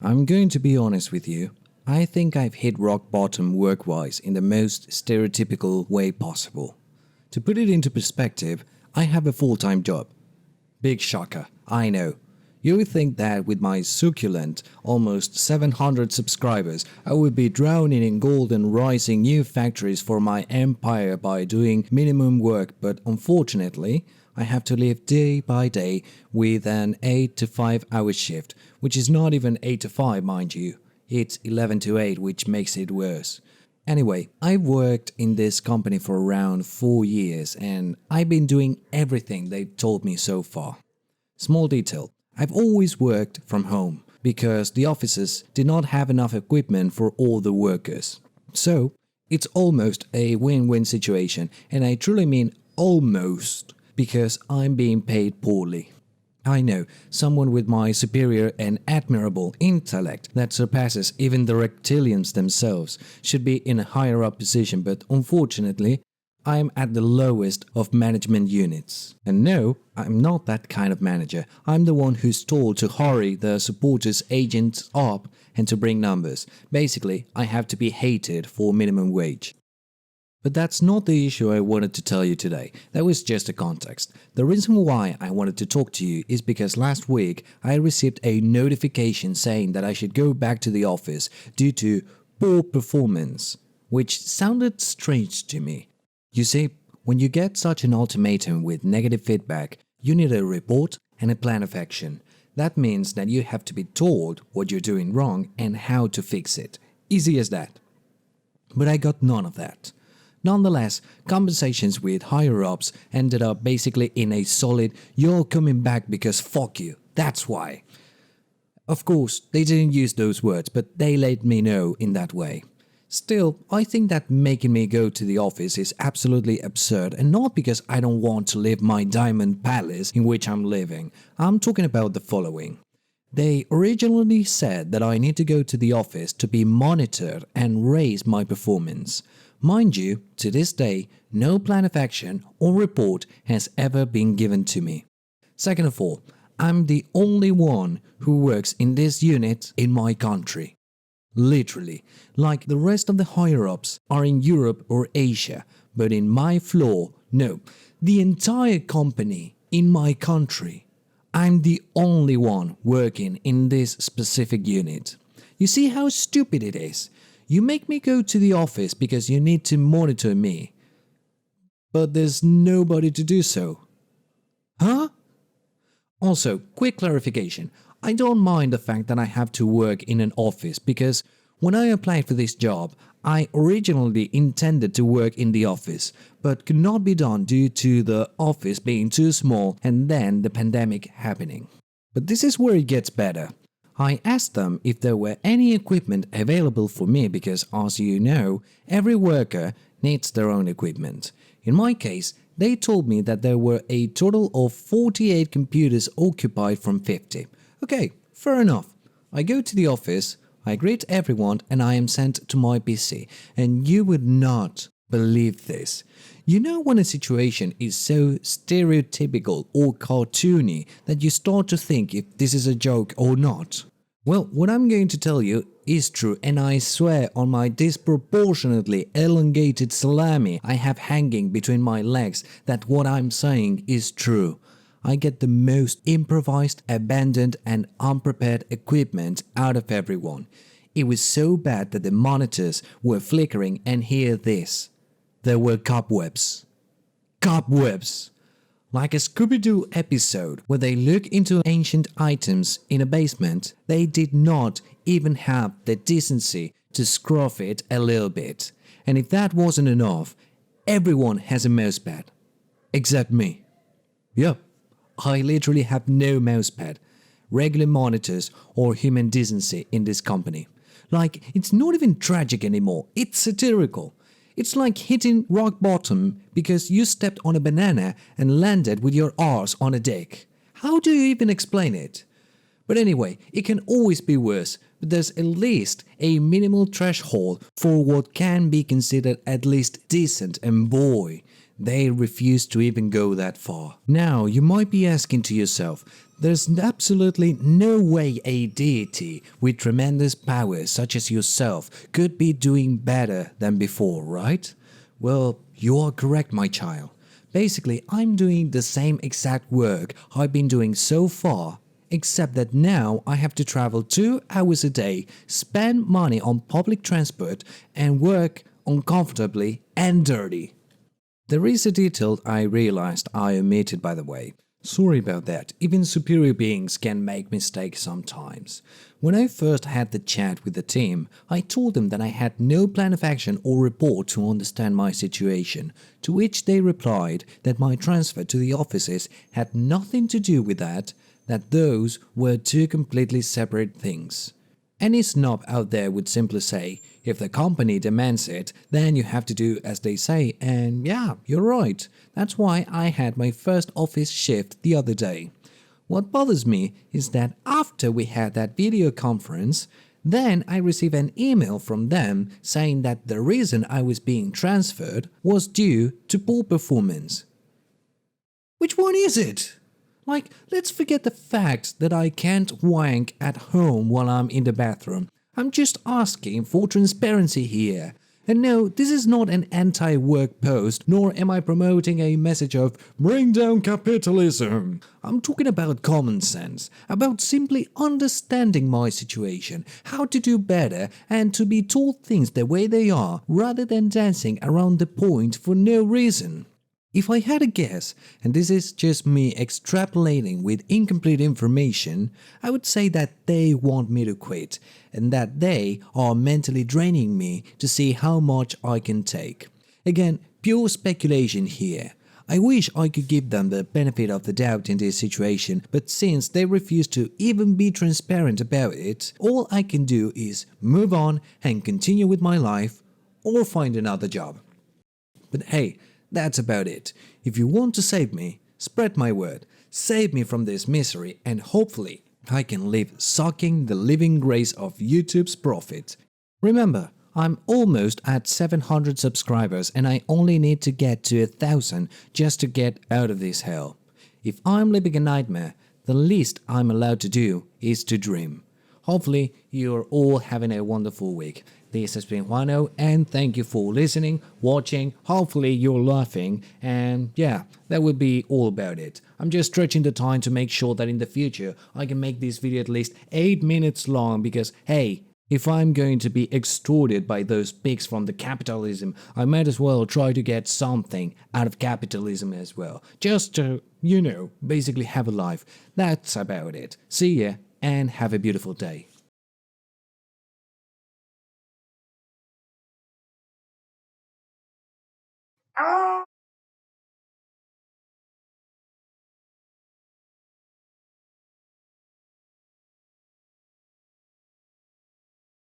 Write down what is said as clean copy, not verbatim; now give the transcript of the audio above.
I'm going to be honest with you. I think I've hit rock bottom work-wise in the most stereotypical way possible. To put it into perspective, I have a full-time job. Big shocker, I know. You would think that with my succulent, almost 700 subscribers, I would be drowning in gold and rising new factories for my empire by doing minimum work, but unfortunately, I have to live day by day with an 8 to 5 hour shift, which is not even 8 to 5, mind you. It's 11 to 8, which makes it worse. Anyway, I've worked in this company for around 4 years and I've been doing everything they've told me so far. Small detail, I've always worked from home because the offices did not have enough equipment for all the workers. So, it's almost a win-win situation, and I truly mean almost, because I'm being paid poorly. I know, someone with my superior and admirable intellect that surpasses even the reptilians themselves should be in a higher up position, but unfortunately, I'm at the lowest of management units. And no, I'm not that kind of manager. I'm the one who's told to hurry the supporters' agents up and to bring numbers. Basically, I have to be hated for minimum wage. But that's not the issue I wanted to tell you today. That was just a context. The reason why I wanted to talk to you is because last week I received a notification saying that I should go back to the office due to poor performance, which sounded strange to me. You see, when you get such an ultimatum with negative feedback, you need a report and a plan of action. That means that you have to be told what you're doing wrong and how to fix it. Easy as that. But I got none of that. Nonetheless, conversations with higher-ups ended up basically in a solid "you're coming back because fuck you, that's why." Of course, they didn't use those words, but they let me know in that way. Still, I think that making me go to the office is absolutely absurd, and not because I don't want to live my diamond palace in which I'm living. I'm talking about the following. They originally said that I need to go to the office to be monitored and raise my performance. Mind you, to this day, no plan of action or report has ever been given to me. Second of all, I'm the only one who works in this unit in my country. Literally, like the rest of the higher-ups are in Europe or Asia, but in my floor, no, the entire company in my country. I'm the only one working in this specific unit. You see how stupid it is? You make me go to the office because you need to monitor me. But there's nobody to do so. Huh? Also, quick clarification. I don't mind the fact that I have to work in an office because when I applied for this job, I originally intended to work in the office, but could not be done due to the office being too small and then the pandemic happening. But this is where it gets better. I asked them if there were any equipment available for me because, as you know, every worker needs their own equipment. In my case, they told me that there were a total of 48 computers occupied from 50. Okay, fair enough. I go to the office, I greet everyone, and I am sent to my PC. And you would not believe this. You know when a situation is so stereotypical or cartoony that you start to think if this is a joke or not? Well, what I'm going to tell you is true, and I swear on my disproportionately elongated salami I have hanging between my legs that what I'm saying is true. I get the most improvised, abandoned and unprepared equipment out of everyone. It was so bad that the monitors were flickering, and hear this. There were cobwebs. Cobwebs! Like a Scooby-Doo episode where they look into ancient items in a basement, they did not even have the decency to scruff it a little bit. And if that wasn't enough, everyone has a mousepad. Except me. Yup, I literally have no mousepad, regular monitors or human decency in this company. Like, it's not even tragic anymore, it's satirical. It's like hitting rock bottom because you stepped on a banana and landed with your arse on a dick. How do you even explain it? But anyway, it can always be worse, but there's at least a minimal threshold for what can be considered at least decent, and boy, They refused to even go that far. Now, you might be asking to yourself, there's absolutely no way a deity with tremendous power such as yourself could be doing better than before, right? Well, you are correct, my child. Basically, I'm doing the same exact work I've been doing so far, except that now I have to travel 2 hours a day, spend money on public transport, and work uncomfortably and dirty. There is a detail I realized I omitted, by the way. Sorry about that, even superior beings can make mistakes sometimes. When I first had the chat with the team, I told them that I had no plan of action or report to understand my situation, to which they replied that my transfer to the offices had nothing to do with that those were two completely separate things. Any snob out there would simply say, if the company demands it, then you have to do as they say, and yeah, you're right. That's why I had my first office shift the other day. What bothers me is that after we had that video conference, then I received an email from them saying that the reason I was being transferred was due to poor performance. Which one is it? Like, let's forget the fact that I can't wank at home while I'm in the bathroom. I'm just asking for transparency here. And no, this is not an anti-work post, nor am I promoting a message of bring down capitalism. I'm talking about common sense, about simply understanding my situation, how to do better, and to be told things the way they are, rather than dancing around the point for no reason. If I had a guess, and this is just me extrapolating with incomplete information, I would say that they want me to quit, and that they are mentally draining me to see how much I can take. Again, pure speculation here. I wish I could give them the benefit of the doubt in this situation, but since they refuse to even be transparent about it, all I can do is move on and continue with my life, or find another job. But hey, that's about it. If you want to save me, spread my word. Save me from this misery and hopefully I can live sucking the living grace of YouTube's profit. Remember, I'm almost at 700 subscribers and I only need to get to 1,000 just to get out of this hell. If I'm living a nightmare, the least I'm allowed to do is to dream. Hopefully, you're all having a wonderful week. This has been Juano, and thank you for listening, watching. Hopefully, you're laughing, and yeah, that would be all about it. I'm just stretching the time to make sure that in the future I can make this video at least 8 minutes long because, hey, if I'm going to be extorted by those pigs from the capitalism, I might as well try to get something out of capitalism as well. Just to, basically have a life. That's about it. See ya, and have a beautiful day.